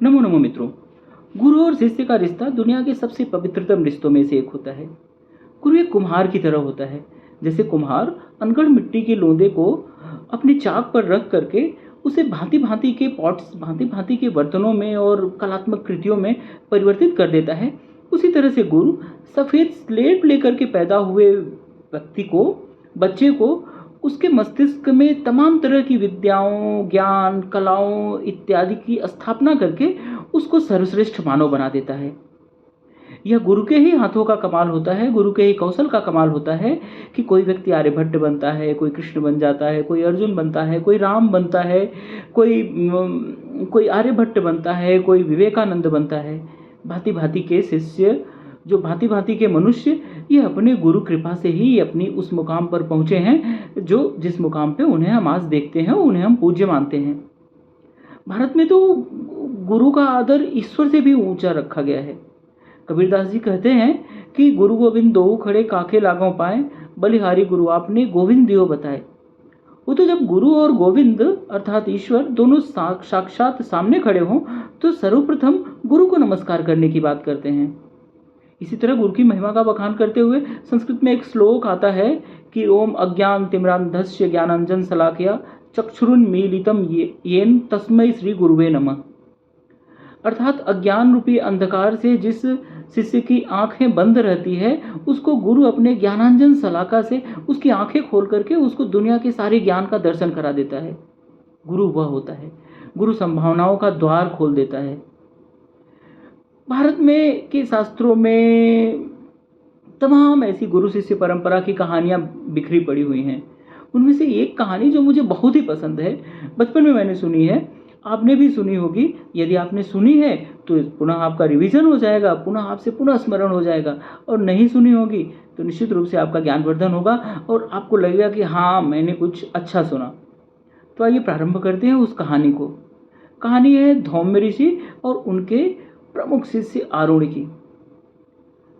नमो नमो मित्रों। गुरु और शिष्य का रिश्ता दुनिया के सबसे पवित्रतम रिश्तों में से एक होता है। गुरु एक कुम्हार की तरह होता है। जैसे कुम्हार अनगढ़ मिट्टी के लोंदे को अपनी चाक पर रख करके उसे भांति भांति के पॉट्स, भांति भांति के बर्तनों में और कलात्मक कृतियों में परिवर्तित कर देता है, उसी तरह से गुरु सफ़ेद स्लेट लेकर के पैदा हुए व्यक्ति को, बच्चे को, उसके मस्तिष्क में तमाम तरह की विद्याओं, ज्ञान, कलाओं इत्यादि की स्थापना करके उसको सर्वश्रेष्ठ मानव बना देता है। यह गुरु के ही हाथों का कमाल होता है, गुरु के ही कौशल का कमाल होता है कि कोई व्यक्ति आर्यभट्ट बनता है, कोई कृष्ण बन जाता है, कोई अर्जुन बनता है, कोई राम बनता है, कोई आर्यभट्ट बनता है, कोई विवेकानंद बनता है। भांति भांति के शिष्य, जो भांति भांति के मनुष्य, ये अपने गुरु कृपा से ही अपनी उस मुकाम पर पहुँचे हैं जो जिस मुकाम पे उन्हें हम आज देखते हैं, उन्हें हम पूज्य मानते हैं। भारत में तो गुरु का आदर ईश्वर से भी ऊंचा रखा गया है। कबीरदास जी कहते हैं कि गुरु गोविंद दो खड़े काखे लागों पाए, बलिहारी गुरु आपने गोविंद दियो बताए। वो तो जब गुरु और गोविंद अर्थात ईश्वर दोनों साक्षात सामने खड़े हों तो सर्वप्रथम गुरु को नमस्कार करने की बात करते हैं। इसी तरह गुरु की महिमा का बखान करते हुए संस्कृत में एक श्लोक आता है कि ओम अज्ञान तिमिरांधस्य ज्ञानांजन शलाकया चक्षुरुन्मीलितं येन तस्मै श्री गुरुवे नमः। अर्थात अज्ञान रूपी अंधकार से जिस शिष्य की आंखें बंद रहती है, उसको गुरु अपने ज्ञानांजन शलाका से उसकी आंखें खोल करके उसको दुनिया के सारे ज्ञान का दर्शन करा देता है। गुरु वह होता है, गुरु संभावनाओं का द्वार खोल देता है। भारत में के शास्त्रों में तमाम ऐसी गुरु शिष्य परंपरा की कहानियां बिखरी पड़ी हुई हैं। उनमें से एक कहानी जो मुझे बहुत ही पसंद है, बचपन में मैंने सुनी है, आपने भी सुनी होगी। यदि आपने सुनी है तो पुनः आपका रिवीजन हो जाएगा, पुनः आपसे पुनः स्मरण हो जाएगा, और नहीं सुनी होगी तो निश्चित रूप से आपका ज्ञानवर्धन होगा और आपको लगेगा कि हाँ, मैंने कुछ अच्छा सुना। तो आइए प्रारंभ करते हैं उस कहानी को। कहानी है धौम्य ऋषि और उनके प्रमुख शिष्य आरुणि की।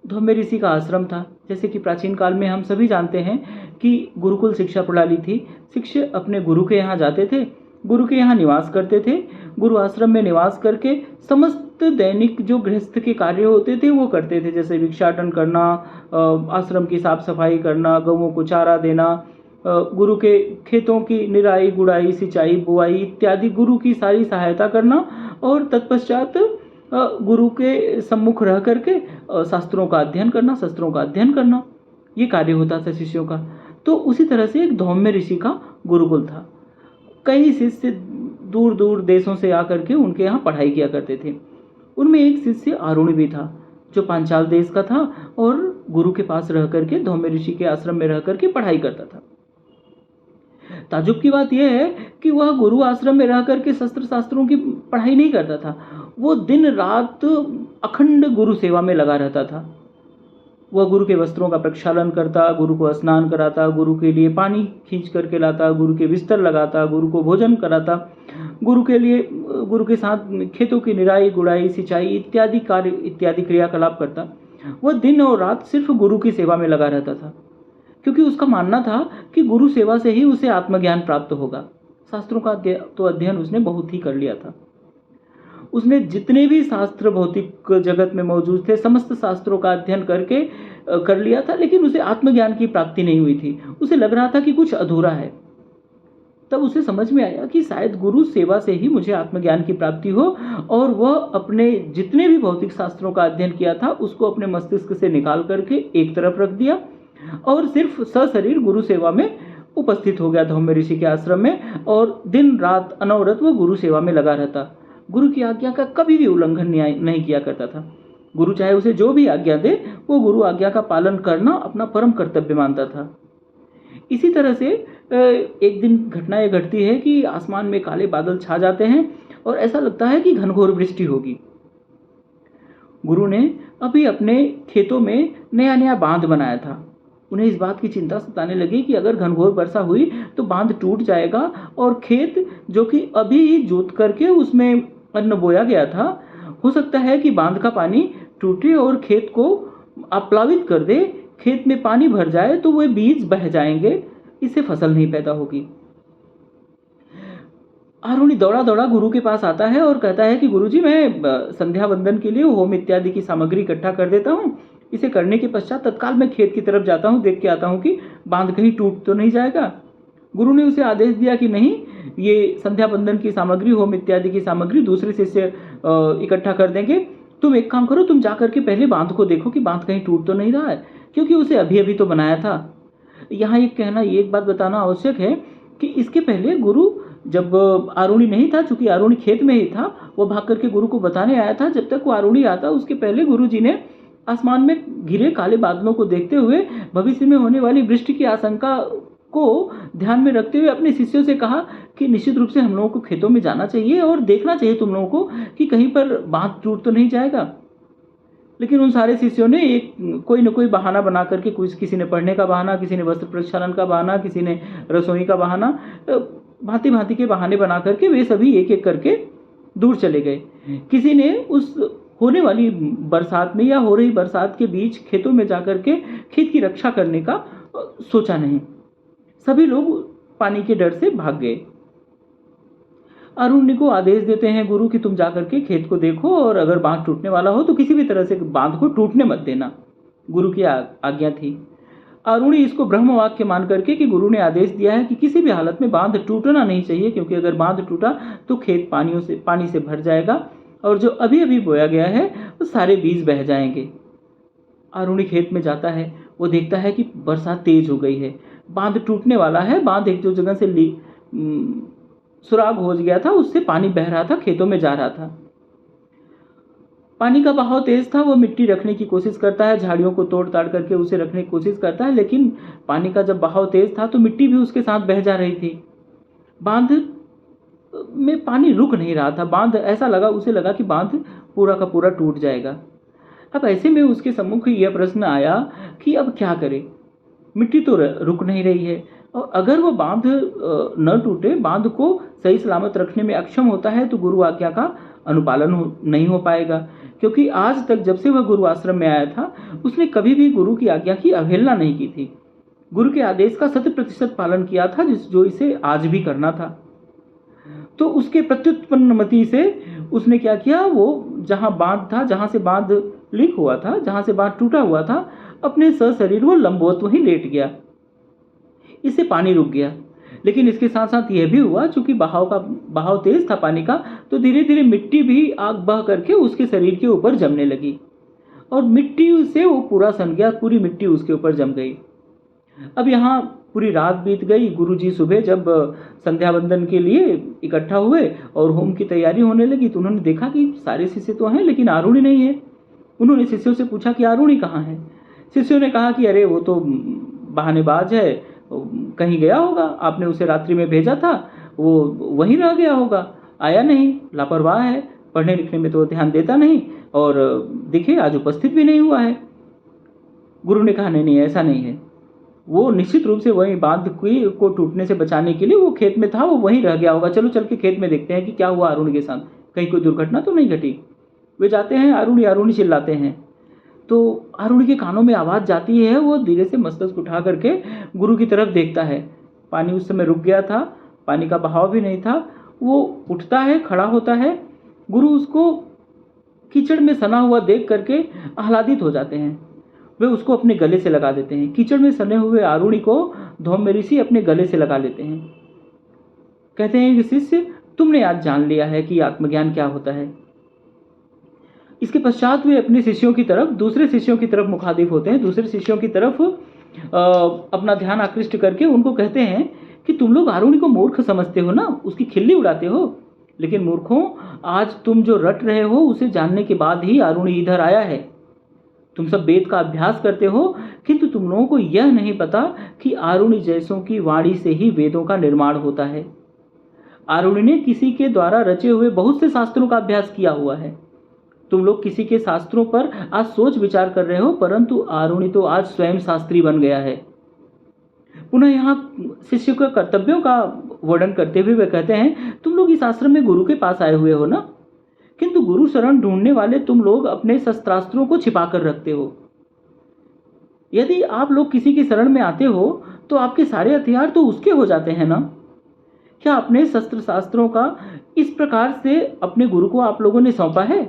धौम्य ऋषि का आश्रम था। जैसे कि प्राचीन काल में हम सभी जानते हैं कि गुरुकुल शिक्षा प्रणाली थी। शिष्य अपने गुरु के यहाँ जाते थे, गुरु के यहाँ निवास करते थे, गुरु आश्रम में निवास करके समस्त दैनिक जो गृहस्थ के कार्य होते थे वो करते थे। जैसे भिक्षाटन करना, आश्रम की साफ सफाई करना, गौओं को चारा देना, गुरु के खेतों की निराई गुड़ाई, सिंचाई, बुआई इत्यादि गुरु की सारी सहायता करना, और तत्पश्चात गुरु के सम्मुख रह करके शास्त्रों का अध्ययन करना, शस्त्रों का अध्ययन करना, ये कार्य होता था शिष्यों का। तो उसी तरह से एक धौम्य ऋषि का गुरुकुल था। कई शिष्य दूर दूर देशों से आकर के उनके यहाँ पढ़ाई किया करते थे। उनमें एक शिष्य आरुणि भी था जो पांचाल देश का था और गुरु के पास रह करके, धौम्य ऋषि के आश्रम में रह करके पढ़ाई करता था। ताजुब की बात यह है कि वह गुरु आश्रम में रह करके शस्त्र शास्त्रों की पढ़ाई नहीं करता था, वो दिन रात अखंड गुरु सेवा में लगा रहता था। वह गुरु के वस्त्रों का प्रक्षालन करता, गुरु को स्नान कराता, गुरु के लिए पानी खींच करके लाता, गुरु के बिस्तर लगाता, गुरु को भोजन कराता, गुरु के लिए, गुरु के साथ खेतों की निराई गुड़ाई, सिंचाई इत्यादि कार्य, इत्यादि क्रियाकलाप करता। वह दिन और रात सिर्फ गुरु की सेवा में लगा रहता था, क्योंकि उसका मानना था कि गुरु सेवा से ही उसे आत्मज्ञान प्राप्त होगा। शास्त्रों का तो अध्ययन उसने बहुत ही कर लिया था। उसने जितने भी शास्त्र भौतिक जगत में मौजूद थे समस्त शास्त्रों का अध्ययन करके कर लिया था, लेकिन उसे आत्मज्ञान की प्राप्ति नहीं हुई थी। उसे लग रहा था कि कुछ अधूरा है। तब उसे समझ में आया कि शायद गुरु सेवा से ही मुझे आत्मज्ञान की प्राप्ति हो, और वह अपने जितने भी भौतिक शास्त्रों का अध्ययन किया था उसको अपने मस्तिष्क से निकाल करके एक तरफ रख दिया और सिर्फ सशरीर गुरु सेवा में उपस्थित हो गया धौम्य ऋषि के आश्रम में, और दिन रात अनवरत वह गुरु सेवा में लगा रहता। गुरु की आज्ञा का कभी भी उल्लंघन नहीं किया करता था। गुरु चाहे उसे जो भी आज्ञा दे, वो गुरु आज्ञा का पालन करना अपना परम कर्तव्य मानता था। इसी तरह से एक दिन घटना यह घटती है कि आसमान में काले बादल छा जाते हैं और ऐसा लगता है कि घनघोर वृष्टि होगी। गुरु ने अभी अपने खेतों में नया नया बांध बनाया था। उन्हें इस बात की चिंता सताने लगी कि अगर घनघोर वर्षा हुई तो बांध टूट जाएगा और खेत जो कि अभी ही जोत करके उसमें अन्न बोया गया था, हो सकता है कि बांध का पानी टूटे और खेत को अप्लावित कर दे, खेत में पानी भर जाए तो वे बीज बह जाएंगे, इससे फसल नहीं पैदा होगी। आरुणि दौड़ा दौड़ा गुरु के पास आता है और कहता है कि गुरुजी, मैं संध्या वंदन के लिए होम इत्यादि की सामग्री इकट्ठा कर देता हूँ। इसे करने के पश्चात तत्काल मैं खेत की तरफ जाता हूँ, देख के आता हूँ कि बांध कहीं टूट तो नहीं जाएगा। गुरु ने उसे आदेश दिया कि नहीं, ये संध्या वंदन की सामग्री, होम इत्यादि की सामग्री दूसरे शिष्य इकट्ठा कर देंगे। तुम एक काम करो, तुम जा करके पहले बांध को देखो कि बांध कहीं टूट तो नहीं रहा है, क्योंकि उसे अभी अभी तो बनाया था। यहाँ एक बात बताना आवश्यक है कि इसके पहले गुरु, जब आरुणि नहीं था, चूंकि आरुणि खेत में ही था, वो भाग करके गुरु को बताने आया था। जब तक वो आरुणि आता उसके पहले गुरु जी ने आसमान में घिरे काले बादलों को देखते हुए भविष्य में होने वाली वृष्टि की आशंका को ध्यान में रखते हुए अपने शिष्यों से कहा कि निश्चित रूप से हम लोगों को खेतों में जाना चाहिए और देखना चाहिए तुम लोगों को कि कहीं पर बांध टूट तो नहीं जाएगा। लेकिन उन सारे शिष्यों ने एक कोई न कोई बहाना बना करके, किसी ने पढ़ने का बहाना, किसी ने वस्त्र प्रक्षालन का बहाना, किसी ने रसोई का बहाना, भांति भांति के बहाने बना करके वे सभी एक एक करके दूर चले गए। किसी ने उस होने वाली बरसात में या हो रही बरसात के बीच खेतों में जाकर के खेत की रक्षा करने का सोचा नहीं। सभी लोग पानी के डर से भाग गए। आरुणि को आदेश देते हैं गुरु कि तुम जाकर के खेत को देखो और अगर बांध टूटने वाला हो तो किसी भी तरह से बांध को टूटने मत देना। गुरु की आज्ञा थी। आरुणि इसको ब्रह्म वाक्य मान करके कि गुरु ने आदेश दिया है कि किसी भी हालत में बांध टूटना नहीं चाहिए, क्योंकि अगर बांध टूटा तो खेत पानी से भर जाएगा और जो अभी अभी बोया गया है वो सारे बीज बह जाएंगे। आरुणि खेत में जाता है, वो देखता है कि बरसात तेज हो गई है, बांध टूटने वाला है। बांध एक जो जगह से सुराग हो गया था, उससे पानी बह रहा था, खेतों में जा रहा था। पानी का बहाव तेज था। वो मिट्टी रखने की कोशिश करता है, झाड़ियों को तोड़ ताड़ करके उसे रखने की कोशिश करता है, लेकिन पानी का जब बहाव तेज था तो मिट्टी भी उसके साथ बह जा रही थी। बांध में पानी रुक नहीं रहा था। उसे लगा कि बांध पूरा का पूरा टूट जाएगा। अब ऐसे में उसके सम्मुख यह प्रश्न आया कि अब क्या करे। मिट्टी तो रुक नहीं रही है, और अगर वो बांध न टूटे, बांध को सही सलामत रखने में अक्षम होता है तो गुरु आज्ञा का अनुपालन नहीं हो पाएगा। क्योंकि आज तक जब से वह गुरु आश्रम में आया था उसने कभी भी गुरु की आज्ञा की अवहेलना नहीं की थी। गुरु के आदेश का 100% पालन किया था, जो इसे आज भी करना था। तो उसके प्रत्युत्पन्न मति से उसने क्या किया, वो जहां बांध था, जहां से बांध लीक हुआ था, जहां से बांध टूटा हुआ था, अपने सशरीर वो लंबवत वहीं लेट गया। इससे पानी रुक गया। लेकिन इसके साथ साथ यह भी हुआ, चूंकि बहाव तेज था पानी का, तो धीरे धीरे मिट्टी भी आग बह करके उसके शरीर के ऊपर जमने लगी और मिट्टी से वो पूरा सन गया, पूरी मिट्टी उसके ऊपर जम गई। अब यहाँ पूरी रात बीत गई। गुरुजी सुबह जब संध्या वंदन के लिए इकट्ठा हुए और होम की तैयारी होने लगी तो उन्होंने देखा कि सारे शिष्य तो हैं लेकिन आरुणि नहीं है। उन्होंने शिष्यों से पूछा कि आरुणि कहाँ है। शिष्यों ने कहा कि अरे वो तो बहानेबाज है, कहीं गया होगा, आपने उसे रात्रि में भेजा था, वो वहीं रह गया होगा, आया नहीं, लापरवाह है, पढ़ने लिखने में तो ध्यान देता नहीं और देखिए आज उपस्थित भी नहीं हुआ है। गुरु ने कहा नहीं, ऐसा नहीं है, वो निश्चित रूप से वहीं बांध को टूटने से बचाने के लिए वो खेत में था, वो वहीं रह गया होगा। चलो चल के खेत में देखते हैं कि क्या हुआ आरुणि के साथ, कहीं कोई दुर्घटना तो नहीं घटी। वे जाते हैं, आरुणि आरुणि चिल्लाते हैं। तो आरुणि के कानों में आवाज़ जाती है। वो धीरे से मस्तक उठा करके गुरु की तरफ देखता है। पानी उस समय रुक गया था, पानी का बहाव भी नहीं था। वो उठता है, खड़ा होता है। गुरु उसको कीचड़ में सना हुआ देख करके आह्लादित हो जाते हैं। वे उसको अपने गले से लगा देते हैं। कीचड़ में सने हुए आरुणि को धौम्य ऋषि अपने गले से लगा लेते हैं। कहते हैं कि शिष्य, तुमने आज जान लिया है कि आत्मज्ञान क्या होता है। इसके पश्चात वे अपने शिष्यों की तरफ, दूसरे शिष्यों की तरफ मुखातिब होते हैं। दूसरे शिष्यों की तरफ अपना ध्यान आकृष्ट करके उनको कहते हैं कि तुम लोग आरुणि को मूर्ख समझते हो ना, उसकी खिल्ली उड़ाते हो, लेकिन मूर्खों, आज तुम जो रट रहे हो उसे जानने के बाद ही आरुणि इधर आया है। तुम सब वेद का अभ्यास करते हो, किंतु तुम लोगों को यह नहीं पता कि आरुणि जैसों की वाणी से ही वेदों का निर्माण होता है। आरुणि ने किसी के द्वारा रचे हुए बहुत से शास्त्रों का अभ्यास किया हुआ है। तुम लोग किसी के शास्त्रों पर आज सोच विचार कर रहे हो, परंतु आरुणि तो आज स्वयं शास्त्री बन गया है। पुनः यहाँ शिष्य के कर्तव्यों का वर्णन करते हुए वे कहते हैं, तुम लोग इस आश्रम में गुरु के पास आए हुए हो ना, किंतु गुरु शरण ढूंढने वाले तुम लोग अपने शस्त्रास्त्रों को छिपा कर रखते हो। यदि आप लोग किसी की शरण में आते हो तो आपके सारे हथियार तो उसके हो जाते हैं ना। क्या अपने शस्त्र शास्त्रों का इस प्रकार से अपने गुरु को आप लोगों ने सौंपा है?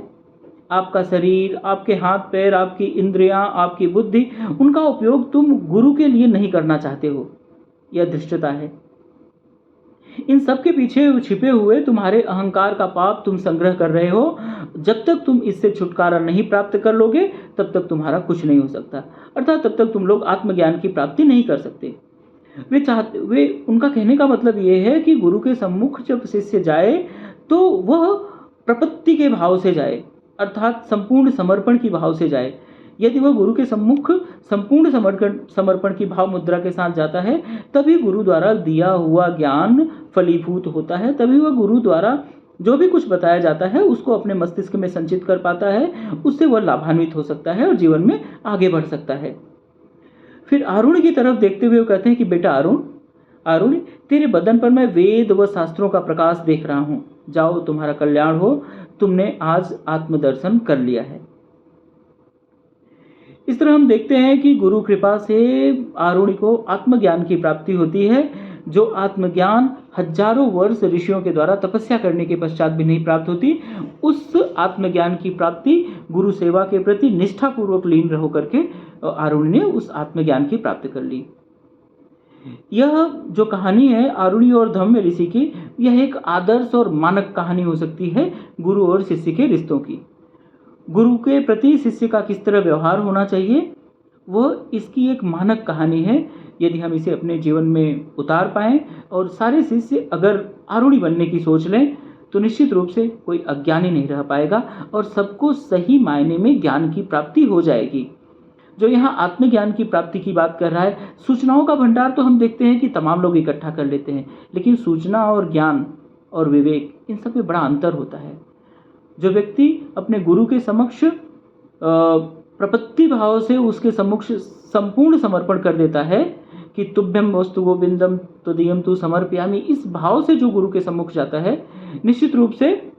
आपका शरीर, आपके हाथ पैर, आपकी इंद्रियां, आपकी बुद्धि, उनका उपयोग तुम गुरु के लिए नहीं करना चाहते हो। यह धृष्टता है। इन सब के पीछे छिपे हुए तुम्हारे अहंकार का पाप तुम संग्रह कर रहे हो। जब तक तुम इससे छुटकारा नहीं प्राप्त कर लोगे, तब तक तुम्हारा कुछ नहीं हो सकता। अर्थात तब तक तुम लोग आत्मज्ञान की प्राप्ति नहीं कर सकते। वे उनका कहने का मतलब ये है कि गुरु के सम्मुख जब शिष्य जाए तो वह प्रपत्ति के भाव से जाए, अर्थात संपूर्ण समर्पण की भाव से जाए। यदि वह गुरु के सम्मुख संपूर्ण समर्पण की भाव मुद्रा के साथ जाता है, तभी गुरु द्वारा दिया हुआ ज्ञान फलीभूत होता है। तभी वह गुरु द्वारा जो भी कुछ बताया जाता है उसको अपने मस्तिष्क में संचित कर पाता है। उससे वह लाभान्वित हो सकता है और जीवन में आगे बढ़ सकता है। फिर अरुण की तरफ देखते हुए वो कहते हैं कि बेटा अरुण, तेरे बदन पर मैं वेद व शास्त्रों का प्रकाश देख रहा हूँ। जाओ, तुम्हारा कल्याण हो, तुमने आज आत्मदर्शन कर लिया है। इस तरह हम देखते हैं कि गुरु कृपा से आरुणि को आत्मज्ञान की प्राप्ति होती है, जो आत्मज्ञान हजारों वर्ष ऋषियों के द्वारा तपस्या करने के पश्चात भी नहीं प्राप्त होती। उस आत्मज्ञान की प्राप्ति गुरु सेवा के प्रति निष्ठापूर्वक लीन रहो करके आरुणि ने उस आत्मज्ञान की प्राप्ति कर ली। यह जो कहानी है आरुणि और धम्म ऋषि की, यह एक आदर्श और मानक कहानी हो सकती है गुरु और शिष्य के रिश्तों की। गुरु के प्रति शिष्य का किस तरह व्यवहार होना चाहिए, वह इसकी एक मानक कहानी है। यदि हम इसे अपने जीवन में उतार पाएं और सारे शिष्य अगर आरुणि बनने की सोच लें, तो निश्चित रूप से कोई अज्ञानी नहीं रह पाएगा और सबको सही मायने में ज्ञान की प्राप्ति हो जाएगी। जो यहाँ आत्मज्ञान की प्राप्ति की बात कर रहा है, सूचनाओं का भंडार तो हम देखते हैं कि तमाम लोग इकट्ठा कर लेते हैं, लेकिन सूचना और ज्ञान और विवेक, इन सब में बड़ा अंतर होता है। जो व्यक्ति अपने गुरु के समक्ष प्रपत्ति भाव से उसके समक्ष संपूर्ण समर्पण कर देता है कि तुभ्यम वस्तु गोविंदम तदीयम तु समर्पयामि, इस भाव से जो गुरु के सम्मुख जाता है, निश्चित रूप से